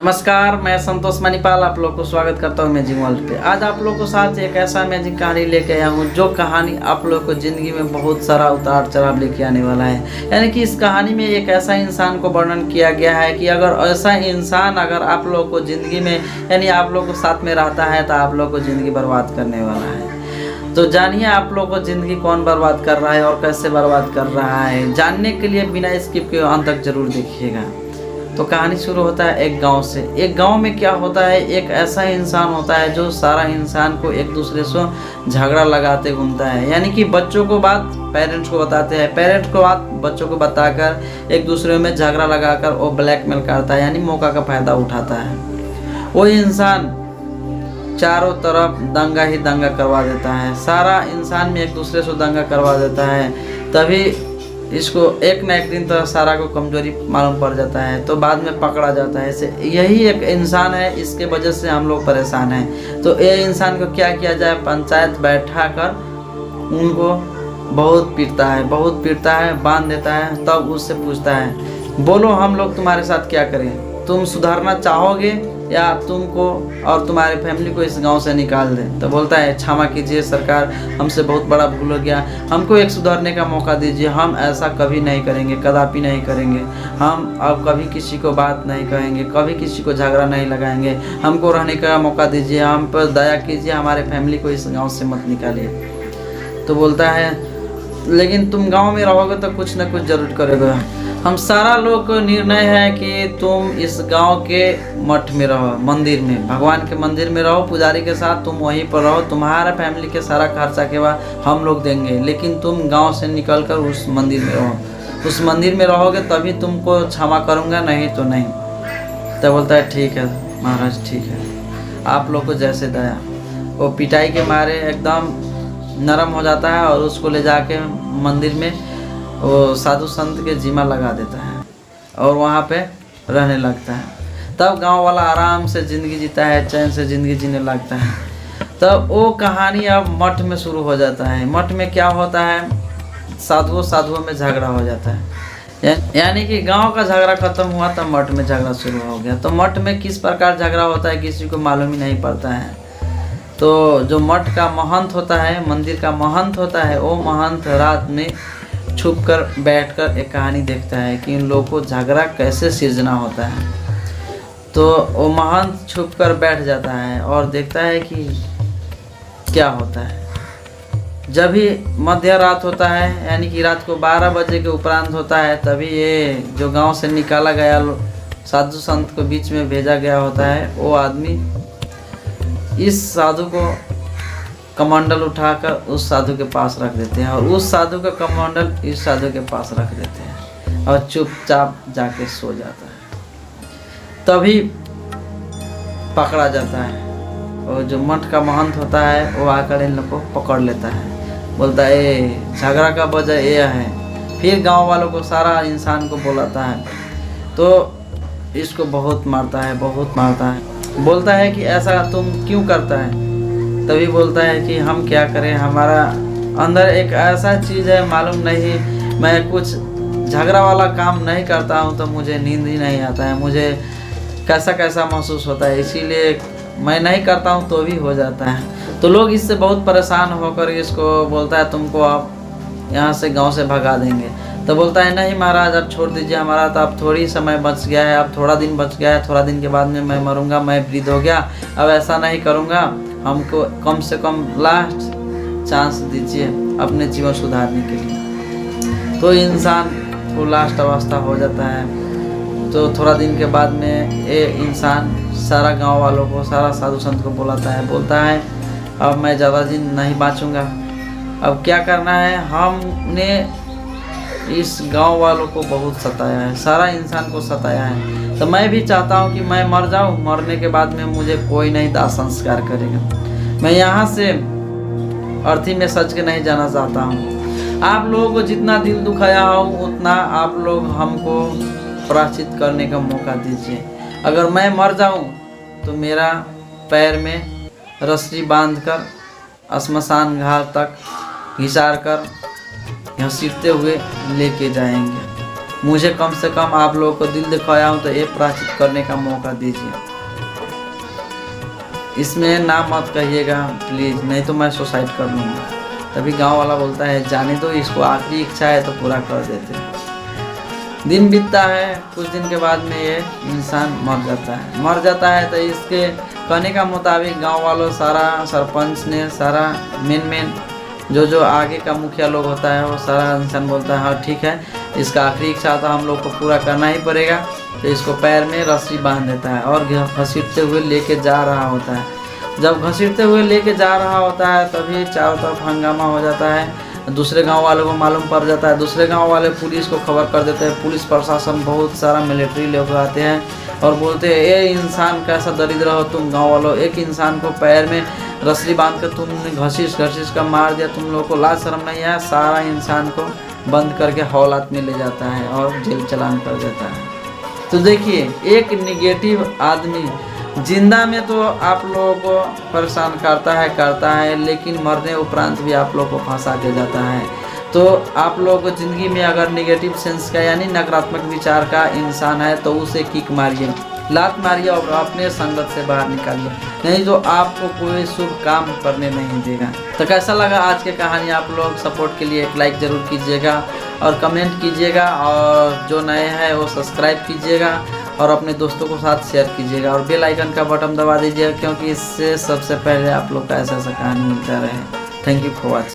नमस्कार, मैं संतोष मणिपाल आप लोग को स्वागत करता हूँ मैजिक वर्ल्ड पे। आज आप लोग को साथ एक ऐसा मैजिक कहानी लेके आया हूँ जो कहानी आप लोग को ज़िंदगी में बहुत सारा उतार चढ़ाव लेके आने वाला है। यानी कि इस कहानी में एक ऐसा इंसान को वर्णन किया गया है कि अगर ऐसा इंसान अगर आप लोग को ज़िंदगी में यानी आप लोग को साथ में रहता है तो आप लोग को ज़िंदगी बर्बाद करने वाला है। तो जानिए आप लोग को ज़िंदगी कौन बर्बाद कर रहा है और कैसे बर्बाद कर रहा है। जानने के लिए बिना स्किप के अंत तक जरूर देखिएगा। तो कहानी शुरू होता है एक गांव से। एक गांव में क्या होता है, एक ऐसा इंसान होता है जो सारा इंसान को एक दूसरे से झगड़ा लगाते घूमता है। यानी कि बच्चों को बात पेरेंट्स को बताते हैं, पेरेंट्स को बात बच्चों को बताकर एक दूसरे में झगड़ा लगाकर वो ब्लैकमेल करता है, यानी मौका का फ़ायदा उठाता है। वो इंसान चारों तरफ दंगा ही दंगा करवा देता है, सारा इंसान में एक दूसरे से दंगा करवा देता है। तभी इसको एक न एक दिन तो सारा को कमजोरी मालूम पड़ जाता है, तो बाद में पकड़ा जाता है। ऐसे यही एक इंसान है, इसके वजह से हम लोग परेशान हैं। तो ये इंसान को क्या किया जाए, पंचायत बैठा कर उनको बहुत पीटता है, बांध देता है। तब उससे पूछता है, बोलो हम लोग तुम्हारे साथ क्या करें, तुम सुधारना चाहोगे या तुमको और तुम्हारे फैमिली को इस गांव से निकाल दें। तो बोलता है, क्षमा कीजिए सरकार, हमसे बहुत बड़ा भूल हो गया, हमको एक सुधरने का मौका दीजिए, हम ऐसा कभी नहीं करेंगे, कदापि नहीं करेंगे। हम अब कभी किसी को बात नहीं कहेंगे, कभी किसी को झगड़ा नहीं लगाएंगे, हमको रहने का मौका दीजिए, हम पर दया कीजिए, हमारे फैमिली को इस गाँव से मत निकालिए। तो बोलता है, लेकिन तुम गाँव में रहोगे तो कुछ न कुछ जरूर करोगे। हम सारा लोग को निर्णय है कि तुम इस गांव के मठ में रहो, मंदिर में, भगवान के मंदिर में रहो, पुजारी के साथ तुम वहीं पर रहो, तुम्हारा फैमिली के सारा खर्चा के बाद हम लोग देंगे, लेकिन तुम गांव से निकलकर उस मंदिर में रहो। उस मंदिर में रहोगे तभी तुमको क्षमा करूंगा, नहीं तो नहीं। तो बोलता है, ठीक है महाराज, ठीक है, आप लोग को जैसे दया। वो पिटाई के मारे एकदम नरम हो जाता है और उसको ले जाके मंदिर में वो साधु संत के जिम्मा लगा देता है और वहाँ पे रहने लगता है। तब गांव वाला आराम से ज़िंदगी जीता है, चैन से ज़िंदगी जीने लगता है। तब वो कहानी अब मठ में शुरू हो जाता है। मठ में क्या होता है, साधुओं में झगड़ा हो जाता है। यानी कि गांव का झगड़ा खत्म हुआ तब मठ में झगड़ा शुरू हो गया। तो मठ में किस प्रकार झगड़ा होता है किसी को मालूम ही नहीं पड़ता है। तो जो मठ का महंत होता है, मंदिर का महंत होता है, वो महंत रात में छुप कर बैठकर एक कहानी देखता है कि इन लोगों को झगड़ा कैसे सृजना होता है। तो वो महंत छुप कर बैठ जाता है और देखता है कि क्या होता है। जब भी मध्य रात होता है, यानी कि रात को 12 बजे के उपरांत होता है, तभी ये जो गांव से निकाला गया साधु संत को बीच में भेजा गया होता है, वो आदमी इस साधु को कमंडल उठाकर उस साधु के पास रख देते हैं और उस साधु का कमंडल इस साधु के पास रख देते हैं और चुपचाप जाके सो जाता है। तभी पकड़ा जाता है और जो मठ का महंत होता है वो आकर इन लोग को पकड़ लेता है। बोलता है, झगड़ा का वजह ये है। फिर गांव वालों को सारा इंसान को बुलाता है, तो इसको बहुत मारता है। बोलता है कि ऐसा तुम क्यों करता है। तभी बोलता है कि हम क्या करें, हमारा अंदर एक ऐसा चीज़ है, मालूम नहीं, मैं कुछ झगड़ा वाला काम नहीं करता हूँ तो मुझे नींद ही नहीं आता है, मुझे कैसा महसूस होता है, इसीलिए मैं नहीं करता हूँ तो भी हो जाता है। तो लोग इससे बहुत परेशान होकर इसको बोलता है, तुमको आप यहाँ से गांव से भगा देंगे। तो बोलता है, नहीं महाराज, अब छोड़ दीजिए, हमारा तो अब थोड़ी समय बच गया है, अब थोड़ा दिन बच गया है, थोड़ा दिन के बाद में मैं मरूंगा, मैं वृद्ध हो गया, अब ऐसा नहीं करूँगा, हमको कम से कम लास्ट चांस दीजिए अपने जीवन सुधारने के लिए। तो इंसान को लास्ट अवस्था हो जाता है। तो थोड़ा दिन के बाद में ये इंसान सारा गांव वालों को, सारा साधु संत को बुलाता है, बोलता है, अब मैं ज़्यादा दिन नहीं बाँचूंगा, अब क्या करना है। हमने इस गांव वालों को बहुत सताया है, सारा इंसान को सताया है, तो मैं भी चाहता हूं कि मैं मर जाऊं, मरने के बाद में मुझे कोई नहीं दाह संस्कार करेगा, मैं यहाँ से अर्थी में सच के नहीं जाना चाहता हूं। आप लोगों को जितना दिल दुखाया हो उतना आप लोग हमको प्रायश्चित करने का मौका दीजिए। अगर मैं मर जाऊं तो मेरा पैर में रस्सी बांधकर श्मशान घाट तक घिसार कर घसीटते हुए लेके जाएंगे। मुझे कम से कम आप लोगों को दिल दिखाया हूँ तो ये प्रायश्चित करने का मौका दीजिए। इसमें ना मत कहिएगा प्लीज़, नहीं तो मैं सुसाइड कर लूँगा। तभी गांव वाला बोलता है जाने दो इसको, आखिरी इच्छा है तो पूरा कर देते हैं। दिन बीतता है, कुछ दिन के बाद में ये इंसान मर जाता है तो इसके कहने का मुताबिक गांव वालों, सारा सरपंच ने, सारा मेन जो आगे का मुखिया लोग होता है वो सारा इंसान बोलता है हाँ ठीक है, इसका आखिरी इच्छा था हम लोग को पूरा करना ही पड़ेगा। तो इसको पैर में रस्सी बांध देता है और घसीटते हुए लेके जा रहा होता है। जब घसीटते हुए लेके जा रहा होता है तभी चारों तरफ हंगामा हो जाता है। दूसरे गांव वालों को मालूम पड़ जाता है, दूसरे गांव वाले पुलिस को खबर कर देते हैं। पुलिस प्रशासन, बहुत सारा मिलिट्री लोग आते हैं और बोलते हैं ये इंसान कैसा दरिद्र हो तुम गांव वालों, एक इंसान को पैर में रस्सी बांध कर तुमने घसीट कर मार दिया, तुम लोग को लाज शर्म नहीं है। सारा इंसान को बंद करके हौलात में ले जाता है और जेल चालान कर देता है। तो देखिए, एक निगेटिव आदमी जिंदा में तो आप लोगों को परेशान करता है, लेकिन मरने उपरांत भी आप लोगों को फंसा के जाता है। तो आप लोगों को ज़िंदगी में अगर नेगेटिव सेंस का यानी नकारात्मक विचार का इंसान है तो उसे किक मारिए, लात मारिए और अपने संगत से बाहर निकालिए, नहीं तो आपको कोई शुभ काम करने नहीं देगा। तो कैसा लगा आज की कहानी? आप लोग सपोर्ट के लिए एक लाइक ज़रूर कीजिएगा और कमेंट कीजिएगा, और जो नए हैं वो सब्सक्राइब कीजिएगा और अपने दोस्तों को साथ शेयर कीजिएगा और बेल आइकन का बटन दबा दीजिएगा, क्योंकि इससे सबसे पहले आप लोग का ऐसा कहानी मिलता रहे। Thank you for watching.